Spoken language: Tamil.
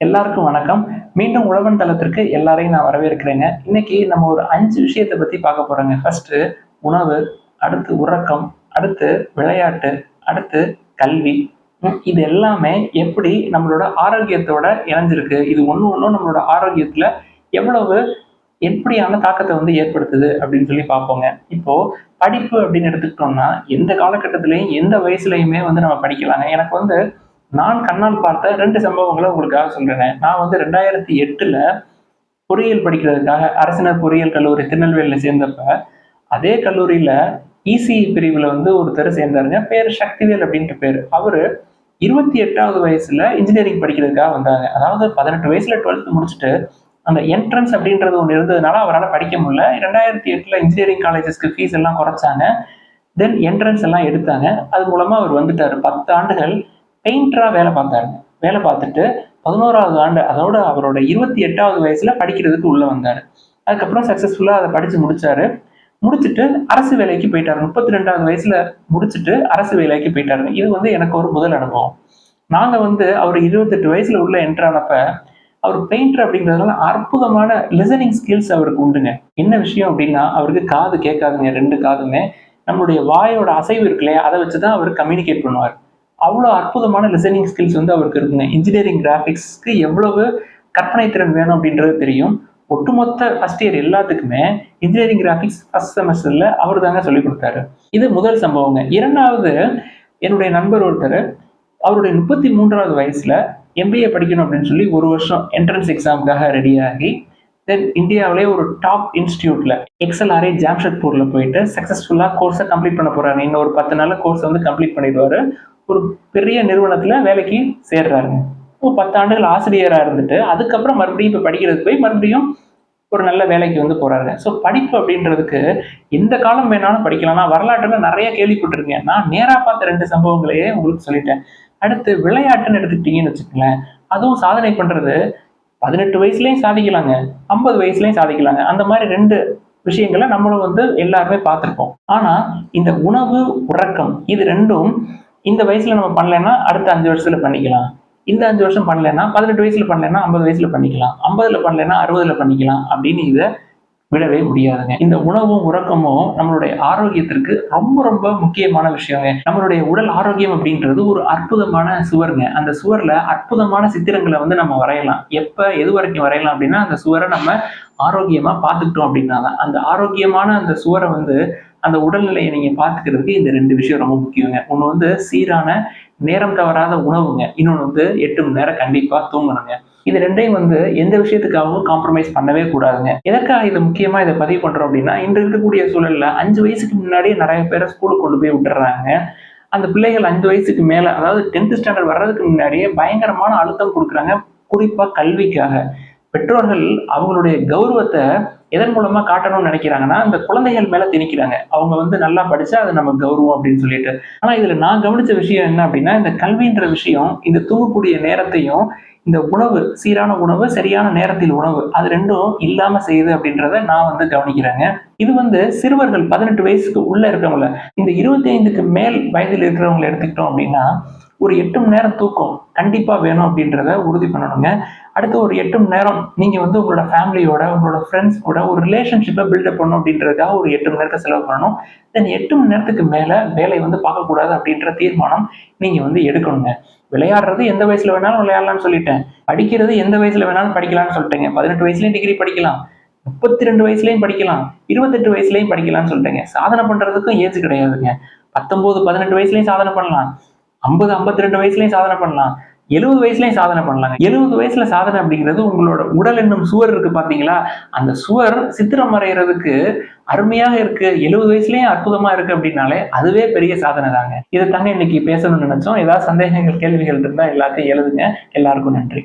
எல்லாருக்கும் வணக்கம். மீண்டும் உழவன் தளத்திற்கு எல்லாரையும் நான் வரவேற்கிறேங்க. இன்னைக்கு நம்ம ஒரு 5 விஷயத்த பத்தி பார்க்க போறோங்க. ஃபர்ஸ்ட்டு உணவு, அடுத்து உறக்கம், அடுத்து விளையாட்டு, அடுத்து கல்வி. இது எல்லாமே எப்படி நம்மளோட ஆரோக்கியத்தோட இணைஞ்சிருக்கு. இது ஒண்ணும் நம்மளோட ஆரோக்கியத்துல எவ்வளவு எப்படியான தாக்கத்த ஏற்படுத்துது அப்படின்னு சொல்லி பார்ப்போங்க. இப்போ படிப்பு அப்படின்னு எடுத்துக்கிட்டோம்னா, எந்த காலகட்டத்திலயும், எந்த வயசுலயுமே நம்ம படிக்கலாங்க. எனக்கு நான் கண்ணால் பார்த்த 2 சம்பவங்கள உங்களுக்காக சொல்றேங்க. நான் 2008ல பொறியியல் படிக்கிறதுக்காக அரசினர் பொறியியல் கல்லூரி திருநெல்வேலியில சேர்ந்தப்ப, அதே கல்லூரியில இசிஇ பிரிவுல ஒருத்தர் சேர்ந்தாருங்க. பேரு சக்திவேல் அப்படின்ட்டு பேரு. அவரு 28வது வயசுல இன்ஜினியரிங் படிக்கிறதுக்காக வந்தாங்க. அதாவது 18 வயசுல 12th முடிச்சுட்டு, அந்த என்ட்ரன்ஸ் அப்படின்றது ஒண்ணு இருந்ததுனால அவரால படிக்க முடியல. 2008ல இன்ஜினியரிங் காலேஜஸ்க்கு ஃபீஸ் எல்லாம் குறைச்சாங்க. தென் என்ட்ரன்ஸ் எல்லாம் எடுத்தாங்க. அது மூலமா அவர் வந்துட்டாரு. 10 ஆண்டுகள் பெயிண்டரா வேலை பார்த்தாருங்க. வேலை பார்த்துட்டு 11வது ஆண்டு அதோட அவரோட 28வது வயசுல படிக்கிறதுக்கு உள்ள வந்தாரு. அதுக்கப்புறம் சக்சஸ்ஃபுல்லா அதை படிச்சு முடிச்சாரு. முடிச்சுட்டு அரசு வேலைக்கு போயிட்டாரு. 32வது வயசுல முடிச்சுட்டு அரசு வேலைக்கு போயிட்டாருங்க. இது எனக்கு ஒரு முதல் அனுபவம். நாங்க அவர் 28 வயசுல உள்ள என்டர் ஆனப்ப அவர் பெயிண்டர் அப்படிங்கிறதுனால அற்புதமான லிசனிங் ஸ்கில்ஸ் அவருக்கு உண்டுங்க. என்ன விஷயம் அப்படின்னா, அவருக்கு காது கேட்காதுங்க. 2 காதுமே நம்மளுடைய வாயோட அசைவு இருக்கு இல்லையா, அதை வச்சுதான் அவர் கம்யூனிகேட் பண்ணுவார். அவ்வளோ அற்புதமான லிசனிங் ஸ்கில்ஸ் அவருக்கு இருக்குங்க. இன்ஜினியரிங் கிராஃபிக்ஸ்க்கு எவ்வளவு கற்பனை திறன் வேணும் அப்படின்றது தெரியும். ஒட்டுமொத்த ஃபர்ஸ்ட் இயர் எல்லாத்துக்குமே இன்ஜினியரிங் கிராஃபிக்ஸ் ஃபர்ஸ்ட் செமஸ்டர்ல அவர் தாங்க சொல்லிக் கொடுத்தாரு. இது முதல் சம்பவங்க. இரண்டாவது, என்னுடைய நண்பர் ஒருத்தர் அவருடைய 33வது வயசுல எம்பிஏ படிக்கணும் அப்படின்னு சொல்லி ஒரு வருஷம் என்ட்ரன்ஸ் எக்ஸாமுக்காக ரெடியாகி தென் இந்தியாவிலே ஒரு டாப் இன்ஸ்டியூட்ல எக்ஸ்எல்ஆர்ஐ ஜாம்ஷெட்பூர்ல போயிட்டு சக்சஸ்ஃபுல்லா கோர்ஸை கம்ப்ளீட் பண்ண போறாரு. இன்னும் ஒரு 10 நாள்ல கோர்ஸ் கம்ப்ளீட் பண்ணிடுவாரு. ஒரு பெரிய நிறுவனத்துல வேலைக்கு சேர்றாருங்க. 10 ஆண்டுகள் ஆசிரியரா இருந்துட்டு அதுக்கப்புறம் மறுபடியும் இப்ப படிக்கிறதுக்கு போய் மறுபடியும் ஒரு நல்ல வேலைக்கு போறாருங்க. ஸோ படிப்பு அப்படின்றதுக்கு எந்த காலம் வேணாலும் படிக்கலாம். நான் வரலாற்றுல நிறைய கேள்விப்பட்டிருக்கேன். நான் நேரா பார்த்த 2 சம்பவங்களையே உங்களுக்கு சொல்லிட்டேன். அடுத்து விளையாட்டுன்னு எடுத்துக்கிட்டீங்கன்னு வச்சுக்கோங்களேன், அதுவும் சாதனை பண்றது 18 வயசுலயும் சாதிக்கலாங்க, 50 வயசுலயும் சாதிக்கலாங்க. அந்த மாதிரி 2 விஷயங்களை நம்மளும் எல்லாருமே பார்த்திருப்போம். ஆனா இந்த உணவு, உறக்கம் இது 2ம் இந்த வயசுல நம்ம பண்ணலைன்னா அடுத்த 5 வருஷத்துல பண்ணிக்கலாம். இந்த 5 வருஷம் பண்ணலைன்னா 18 வயசுல பண்ணலைன்னா 50 வயசுல பண்ணிக்கலாம். 50ல பண்ணலைன்னா 60ல பண்ணிக்கலாம் அப்படின்னு இதை விடவே முடியாதுங்க. இந்த உணவும் உறக்கமும் நம்மளுடைய ஆரோக்கியத்திற்கு ரொம்ப ரொம்ப முக்கியமான விஷயங்க. நம்மளுடைய உடல் ஆரோக்கியம் அப்படின்றது ஒரு அற்புதமான சுவருங்க. அந்த சுவர்ல அற்புதமான சித்திரங்களை நம்ம வரையலாம். எப்ப எது வரைக்கும் வரையலாம் அப்படின்னா, அந்த சுவரை நம்ம ஆரோக்கியமா பார்த்துக்கிட்டோம் அப்படின்னா தான். அந்த ஆரோக்கியமான அந்த சுவரை அந்த உடல்நிலையை நீங்க பார்த்துக்கிறதுக்கு இந்த 2 விஷயம் ரொம்ப முக்கியங்க. ஒண்ணு சீரான நேரம் தவறாத உணவுங்க. இன்னொன்னு 8 மணி நேரம் கண்டிப்பா தூங்கணுங்க. இது 2யும் எந்த விஷயத்துக்காகவும் காம்ப்ரமைஸ் பண்ணவே கூடாதுங்க. எதற்காக இது முக்கியமா இதை பதிவு பண்றோம் அப்படின்னா, இன்று இருக்கக்கூடிய சூழல்ல 5 வயசுக்கு முன்னாடியே நிறைய பேரை ஸ்கூலுக்கு கொண்டு போய் விட்டுறாங்க. அந்த பிள்ளைகள் 5 வயசுக்கு மேல, அதாவது 10th ஸ்டாண்டர்ட் வர்றதுக்கு முன்னாடியே பயங்கரமான அழுத்தம் கொடுக்குறாங்க. குறிப்பா கல்விக்காக. பெற்றோர்கள் அவங்களுடைய கௌரவத்தை எதன் மூலமா காட்டணும்னு நினைக்கிறாங்கன்னா, அந்த குழந்தைகள் மேல திணிக்கிறாங்க. அவங்க நல்லா படிச்சா அது நம்ம கௌரவம் அப்படின்னு சொல்லிட்டு. ஆனா இதுல நான் கவனிச்ச விஷயம் என்ன அப்படின்னா, இந்த கல்வின்ற விஷயம் இந்த தூங்கக்கூடிய நேரத்தையும், இந்த உணவு, சீரான உணவு, சரியான நேரத்தில் உணவு, அது 2ம் இல்லாம செய்யுது அப்படின்றத நான் கவனிக்கிறேங்க. இது சிறுவர்கள் 18 வயசுக்கு உள்ள இருக்கவங்கள, இந்த 25க்கு மேல் வயதில் இருக்கிறவங்களை எடுத்துக்கிட்டோம் அப்படின்னா, ஒரு 8 மணி நேரம் தூக்கம் கண்டிப்பா வேணும் அப்படின்றத உறுதி பண்ணணுங்க. அடுத்து ஒரு 8 மணி நேரம் நீங்க உங்களோட ஃபேமிலியோட, உங்களோட ஃப்ரெண்ட்ஸ் கூட ஒரு ரிலேஷன்ஷிப்பை பில்டப் பண்ணணும் அப்படின்றதுக்காக ஒரு 8 மணி நேரத்தை செலவு பண்ணணும். தென் 8 மணி நேரத்துக்கு மேல வேலை பார்க்கக்கூடாது அப்படின்ற தீர்மானம் நீங்க எடுக்கணுங்க. விளையாடுறது எந்த வயசுல வேணாலும் விளையாடலாம்னு சொல்லிட்டேன். படிக்கிறது எந்த வயசுல வேணாலும் படிக்கலாம்னு சொல்லிட்டேங்க. 18 வயசுலயும் டிகிரி படிக்கலாம், 32 வயசுலயும் படிக்கலாம், 28 வயசுலயும் படிக்கலாம்னு சொல்லிட்டேங்க. சாதனை பண்றதுக்கும் ஏஜ் கிடையாதுங்க. 19, 18 வயசுலயும் சாதனை பண்ணலாம், 50, 52 வயசுலயும் சாதனை பண்ணலாம், 70 வயசுலயும் சாதனை பண்ணலாங்க. 70 வயசுல சாதனை அப்படிங்கிறது உங்களோட உடல் என்னும் சுவர் இருக்கு பாத்தீங்களா, அந்த சுவர் சித்திரம் வரைகிறதுக்கு அருமையாக இருக்கு, 70 வயசுலயும் அற்புதமா இருக்கு அப்படின்னாலே அதுவே பெரிய சாதனை தாங்க. இதை தாங்க இன்னைக்கு பேசணும்னு நினைச்சோம். ஏதாவது சந்தேகங்கள், கேள்விகள் இருந்தா எல்லாத்தையும் எழுதுங்க. எல்லாருக்கும் நன்றி.